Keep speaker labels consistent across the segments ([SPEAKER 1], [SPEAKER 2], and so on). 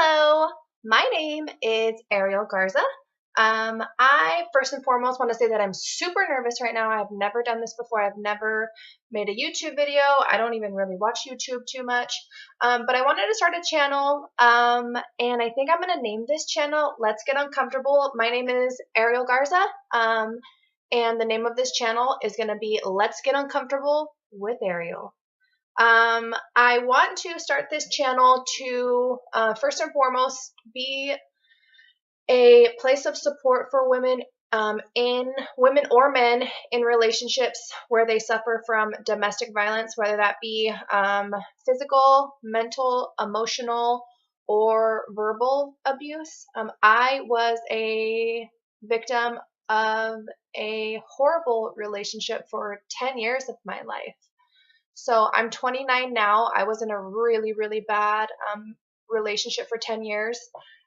[SPEAKER 1] Hello, my name is Ariel Garza. I first and foremost want to say that I'm super nervous right now. I've never done this before. I've never made a YouTube video. I don't even really watch YouTube too much. But I wanted to start a channel, and I think I'm going to name this channel Let's Get Uncomfortable. My name is Ariel Garza, and the name of this channel is going to be Let's Get Uncomfortable with Ariel. I want to start this channel to, first and foremost, be a place of support for women, women or men in relationships where they suffer from domestic violence, whether that be physical, mental, emotional, or verbal abuse. I was a victim of a horrible relationship for 10 years of my life. So I'm 29 now. I was in a really, really bad relationship for 10 years.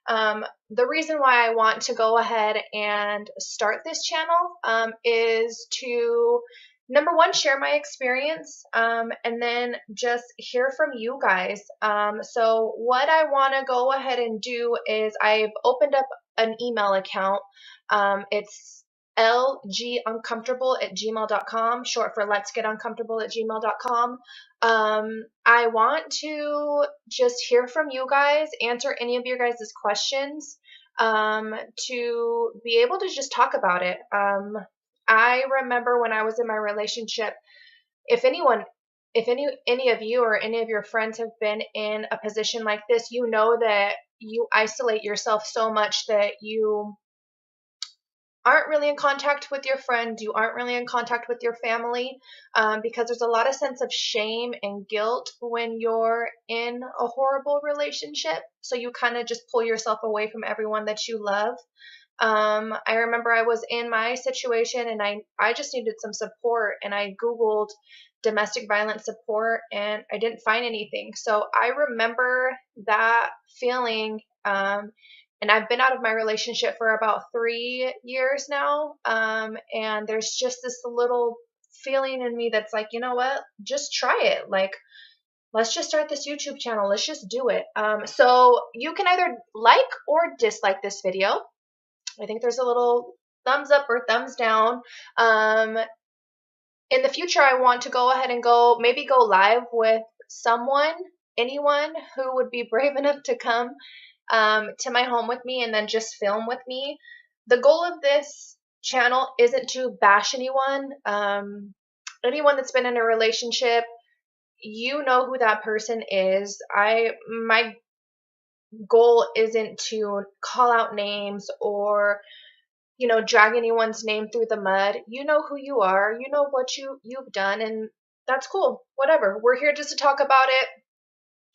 [SPEAKER 1] The reason why I want to go ahead and start this channel is to, number one, share my experience, and then just hear from you guys. So what I want to go ahead and do is I've opened up an email account. It's lguncomfortable@gmail.com, short for let's get uncomfortable at gmail.com. I want to just hear from you guys, answer any of your guys' questions, to be able to just talk about it. I remember when I was in my relationship, if any of you or any of your friends have been in a position like this, you know that you isolate yourself so much that you aren't really in contact with your friends, you aren't really in contact with your family, because there's a lot of sense of shame and guilt when you're in a horrible relationship. So you kind of just pull yourself away from everyone that you love. I remember I was in my situation and I just needed some support, and I Googled domestic violence support and I didn't find anything. So I remember that feeling, and I've been out of my relationship for about 3 years now. And there's just this little feeling in me that's like, you know what? Just try it. Like, let's just start this YouTube channel. Let's just do it. So you can either like or dislike this video. I think there's a little thumbs up or thumbs down. In the future, I want to go ahead and maybe go live with anyone who would be brave enough to come to my home with me and then just film with me. The goal of this channel isn't to bash anyone. Anyone that's been in a relationship, you know who that person is. My goal isn't to call out names or, drag anyone's name through the mud. You know who you are. You know what you've done, and that's cool. Whatever. We're here just to talk about it.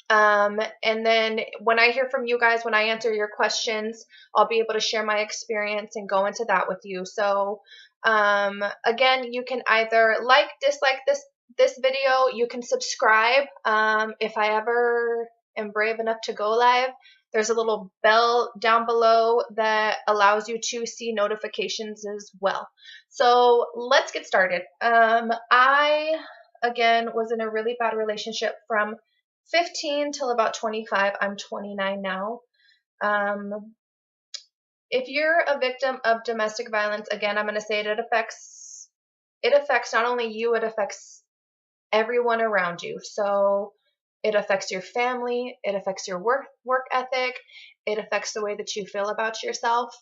[SPEAKER 1] And then when I hear from you guys, when I answer your questions, I'll be able to share my experience and go into that with you. So, again, you can either dislike this video. You can subscribe. If I ever am brave enough to go live, there's a little bell down below that allows you to see notifications as well. So let's get started. I, again, was in a really bad relationship from 15 till about 25. I'm 29 now. If you're a victim of domestic violence, again, I'm going to say it affects not only you, it affects everyone around you. So it affects your family, it affects your work ethic, it affects the way that you feel about yourself.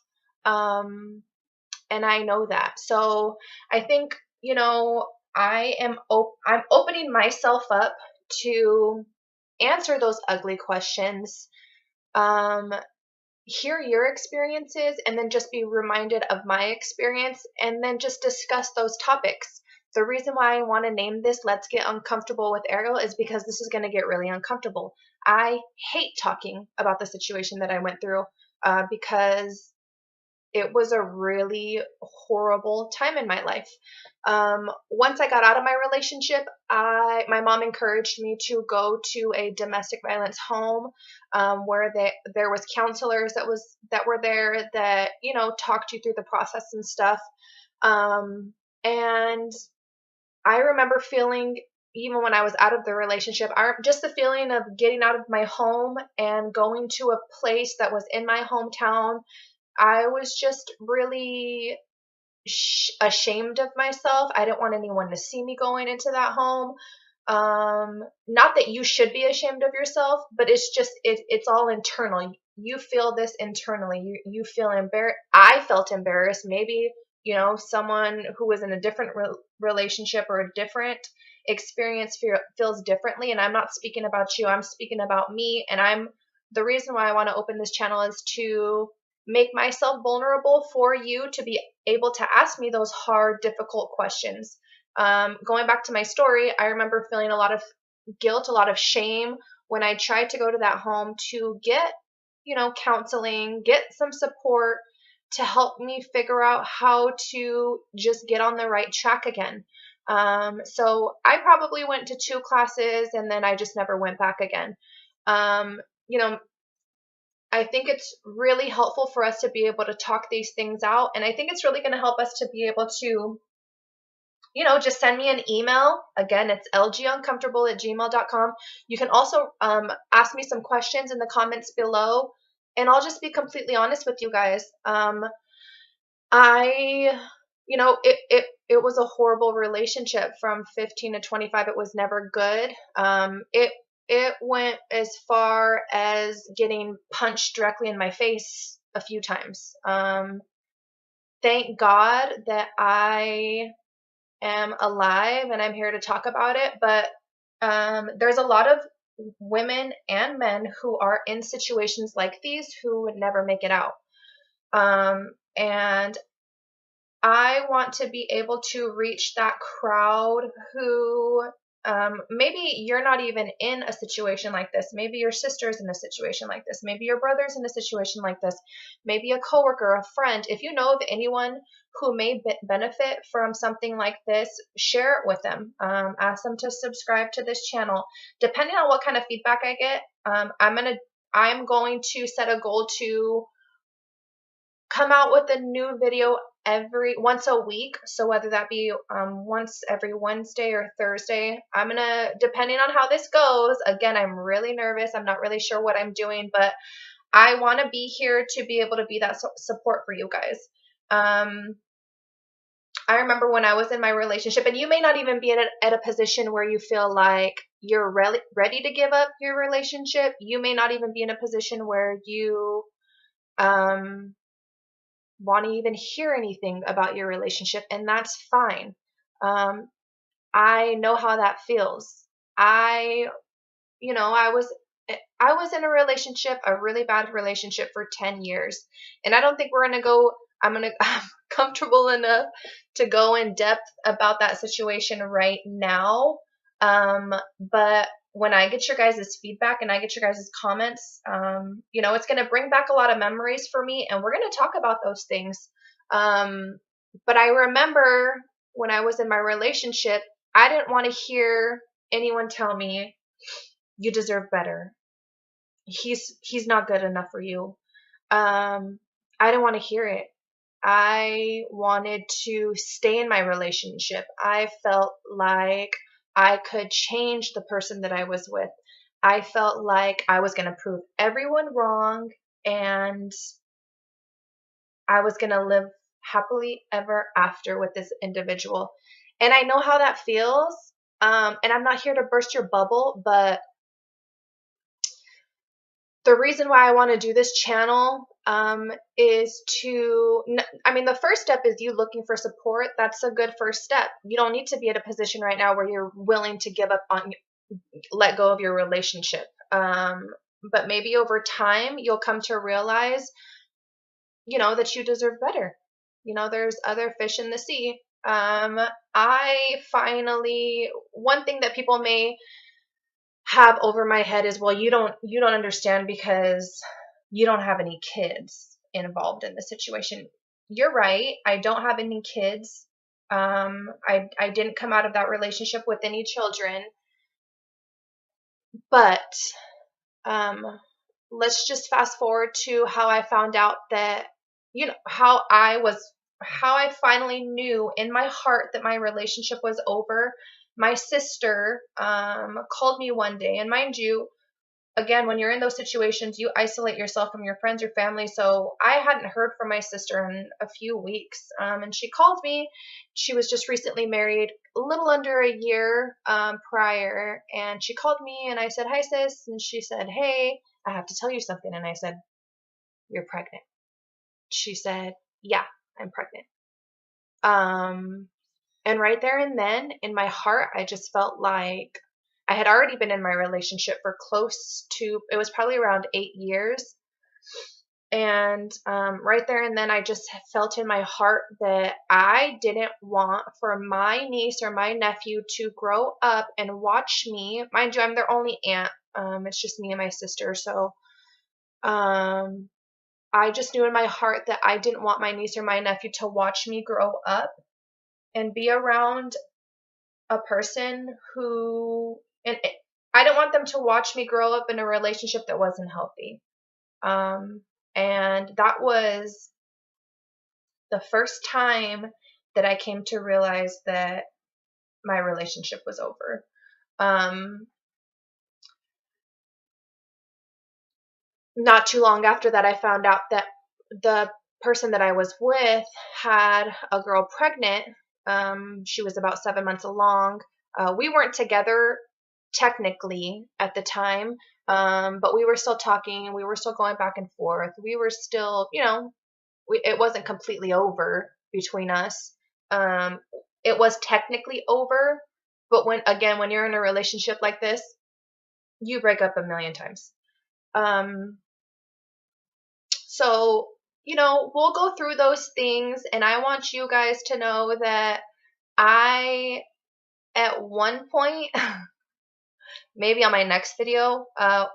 [SPEAKER 1] And I know that. So I think, I'm opening myself up to answer those ugly questions, hear your experiences, and then just be reminded of my experience, and then just discuss those topics. The reason why I want to name this Let's Get Uncomfortable with Ariel is because this is going to get really uncomfortable. I hate talking about the situation that I went through, because it was a really horrible time in my life. Once I got out of my relationship, my mom encouraged me to go to a domestic violence home, where there was counselors that were there that, talked you through the process and stuff. And I remember feeling, even when I was out of the relationship, just the feeling of getting out of my home and going to a place that was in my hometown, I was just really ashamed of myself. I didn't want anyone to see me going into that home. Not that you should be ashamed of yourself, but it's just it's all internal. You feel this internally. You feel embarrassed. I felt embarrassed. Maybe, someone who was in a different relationship or a different experience feels differently. And I'm not speaking about you. I'm speaking about me. And the reason why I want to open this channel is to make myself vulnerable for you to be able to ask me those hard, difficult questions. Going back to my story, I remember feeling a lot of guilt, a lot of shame when I tried to go to that home to get, counseling, get some support to help me figure out how to just get on the right track again. So I probably went to 2 classes and then I just never went back again. Um, you know, I think it's really helpful for us to be able to talk these things out. And I think it's really going to help us to be able to, just send me an email. Again, it's lguncomfortable@gmail.com. You can also ask me some questions in the comments below, and I'll just be completely honest with you guys. I, it was a horrible relationship from 15 to 25. It was never good. It went as far as getting punched directly in my face a few times. Thank God that I am alive and I'm here to talk about it. But there's a lot of women and men who are in situations like these who would never make it out. And I want to be able to reach that crowd who maybe you're not even in a situation like this. Maybe your sister's in a situation like this. Maybe your brother's in a situation like this. Maybe a coworker, a friend. If you know of anyone who may benefit from something like this, share it with them. Ask them to subscribe to this channel. Depending on what kind of feedback I get, I'm going to set a goal to come out with a new video once a week. So whether that be once every Wednesday or Thursday, depending on how this goes, again, I'm really nervous. I'm not really sure what I'm doing, but I want to be here to be able to be that support for you guys. I remember when I was in my relationship, and you may not even be at a position where you feel like you're ready to give up your relationship. You may not even be in a position where you want to even hear anything about your relationship, and that's fine. I know how that feels. I was in a relationship, a really bad relationship for 10 years, and I don't think I'm comfortable enough to go in depth about that situation right now. But when I get your guys' feedback and I get your guys' comments, it's going to bring back a lot of memories for me, and we're going to talk about those things. But I remember when I was in my relationship, I didn't want to hear anyone tell me, you deserve better. He's not good enough for you. I didn't want to hear it. I wanted to stay in my relationship. I felt like I could change the person that I was with. I felt like I was going to prove everyone wrong and I was going to live happily ever after with this individual. And I know how that feels. And I'm not here to burst your bubble, but the reason why I want to do this channel is the first step is you looking for support. That's a good first step. You don't need to be at a position right now where you're willing to let go of your relationship. But maybe over time, you'll come to realize, that you deserve better. There's other fish in the sea. One thing that people may have over my head is, well, you don't understand because you don't have any kids involved in the situation. You're right. I don't have any kids. I didn't come out of that relationship with any children. But let's just fast forward to how I found out that, how I finally knew in my heart that my relationship was over. my sister called me one day, and mind you, again, when you're in those situations, you isolate yourself from your friends, your family. So I hadn't heard from my sister in a few weeks. And she called me. She was just recently married, a little under a year prior. And she called me and I said, "Hi, sis." And she said, "Hey, I have to tell you something." And I said, "You're pregnant." She said, "Yeah, I'm pregnant." Um, and right there and then in my heart, I just felt like I had already been in my relationship for close to, it was probably around 8 years. And right there and then, I just felt in my heart that I didn't want for my niece or my nephew to grow up and watch me. Mind you, I'm their only aunt. It's just me and my sister. So um, I just knew in my heart that I didn't want my niece or my nephew to watch me grow up and be around a person who, and I didn't want them to watch me grow up in a relationship that wasn't healthy. Um, and that was the first time that I came to realize that my relationship was over. Um, Not too long after that, I found out that the person that I was with had a girl pregnant. She was about 7 months along. We weren't together technically at the time, but we were still talking. We were still going back and forth. We were still, it wasn't completely over between us. Um, it was technically over, but when you're in a relationship like this, you break up a million times. Um, so, we'll go through those things, and I want you guys to know that I, at one point, maybe on my next video,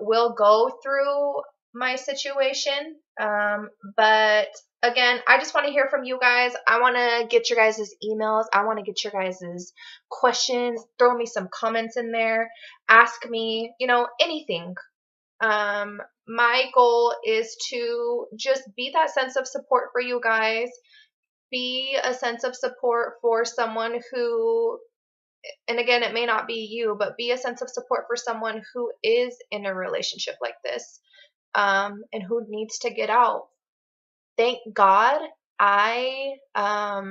[SPEAKER 1] will go through my situation. But again, I just want to hear from you guys. I want to get your guys' emails. I want to get your guys' questions. Throw me some comments in there. Ask me, anything. My goal is to just be that sense of support for you guys, be a sense of support for someone who, and again, it may not be you, but be a sense of support for someone who is in a relationship like this, and who needs to get out. Thank God I'm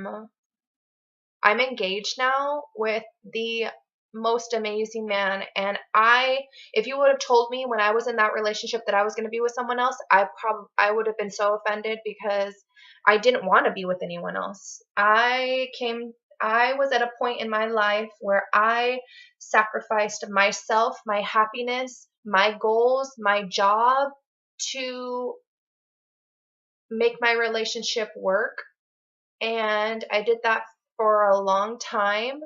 [SPEAKER 1] engaged now with the most amazing man. And if you would have told me when I was in that relationship that I was going to be with someone else, I would have been so offended, because I didn't want to be with anyone else. I was at a point in my life where I sacrificed myself, my happiness, my goals, my job to make my relationship work. And I did that for a long time.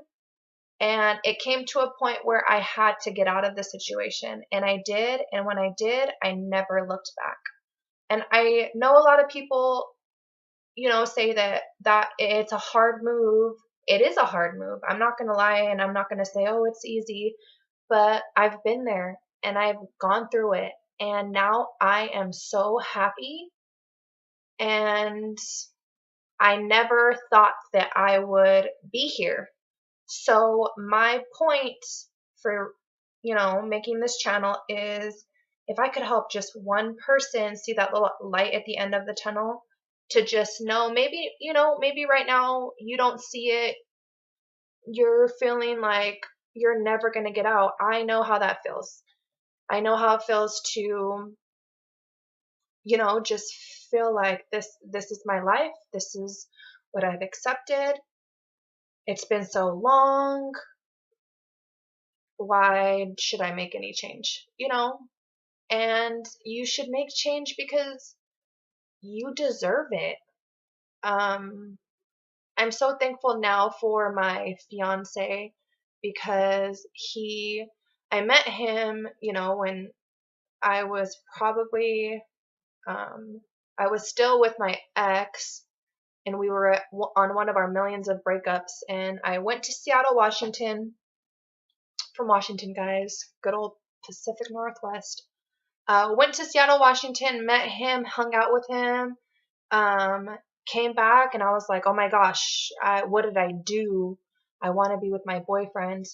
[SPEAKER 1] And it came to a point where I had to get out of the situation. And I did. And when I did, I never looked back. And I know a lot of people, say that it's a hard move. It is a hard move. I'm not going to lie, and I'm not going to say, "Oh, it's easy." But I've been there and I've gone through it. And now I am so happy. And I never thought that I would be here. So my point for, making this channel is, if I could help just one person see that little light at the end of the tunnel, to just know, maybe right now you don't see it. You're feeling like you're never going to get out. I know how that feels. I know how it feels to, just feel like this is my life. This is what I've accepted. It's been so long. Why should I make any change? And you should make change because you deserve it. I'm so thankful now for my fiance, because I met him, when I was probably, I was still with my ex, and we were on one of our millions of breakups, and I went to Seattle, Washington, from Washington, guys, good old Pacific Northwest. Went to Seattle, Washington, met him, hung out with him, came back, and I was like, oh my gosh, what did I do? I want to be with my boyfriend.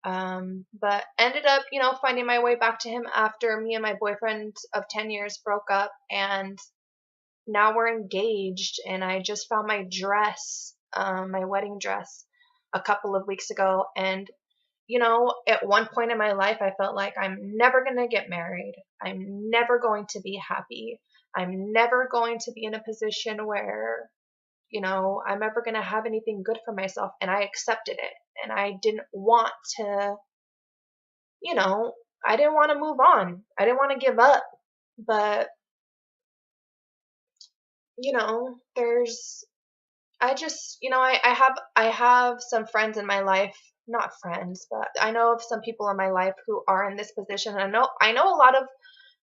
[SPEAKER 1] But ended up, finding my way back to him after me and my boyfriend of 10 years broke up, and now we're engaged. And I just found my dress, my wedding dress, a couple of weeks ago. And at one point in my life, I felt like I'm never going to get married. I'm never going to be happy. I'm never going to be in a position where, I'm ever going to have anything good for myself. And I accepted it. And I didn't want to, I didn't want to move on. I didn't want to give up. But, there's, I just, I have some friends in my life, not friends, but I know of some people in my life who are in this position. I know a lot of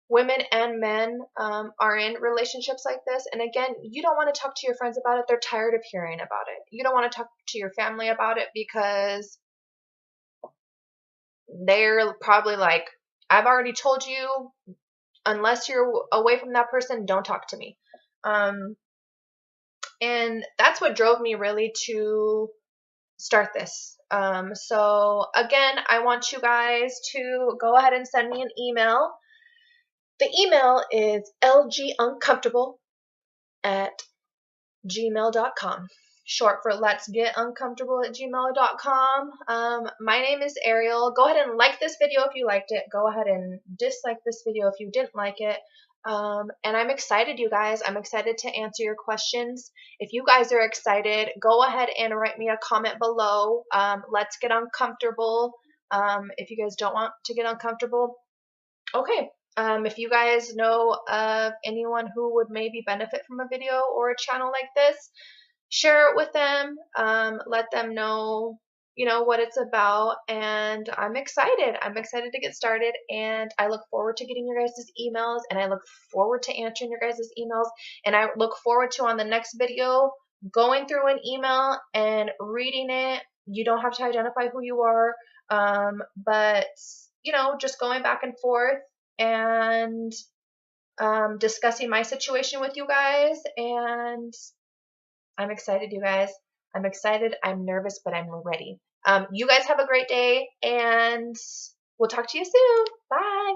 [SPEAKER 1] women and men are in relationships like this. And again, you don't want to talk to your friends about it. They're tired of hearing about it. You don't want to talk to your family about it because they're probably like, I've already told you, unless you're away from that person, don't talk to me. And that's what drove me really to start this. So again, I want you guys to go ahead and send me an email. The email is lguncomfortable at gmail.com. Short for let's get uncomfortable at gmail.com. My name is Ariel. Go ahead and like this video if you liked it. Go ahead and dislike this video if you didn't like it. And I'm excited, you guys. I'm excited to answer your questions. If you guys are excited, go ahead and write me a comment below. Let's get uncomfortable. If you guys don't want to get uncomfortable, okay. If you guys know of anyone who would maybe benefit from a video or a channel like this, share it with them. Let them know, what it's about. And I'm excited. I'm excited to get started. And I look forward to getting your guys' emails. And I look forward to answering your guys' emails. And I look forward to, on the next video, going through an email and reading it. You don't have to identify who you are. But, just going back and forth and discussing my situation with you guys. And I'm excited, you guys. I'm excited. I'm nervous, but I'm ready. You guys have a great day, and we'll talk to you soon. Bye.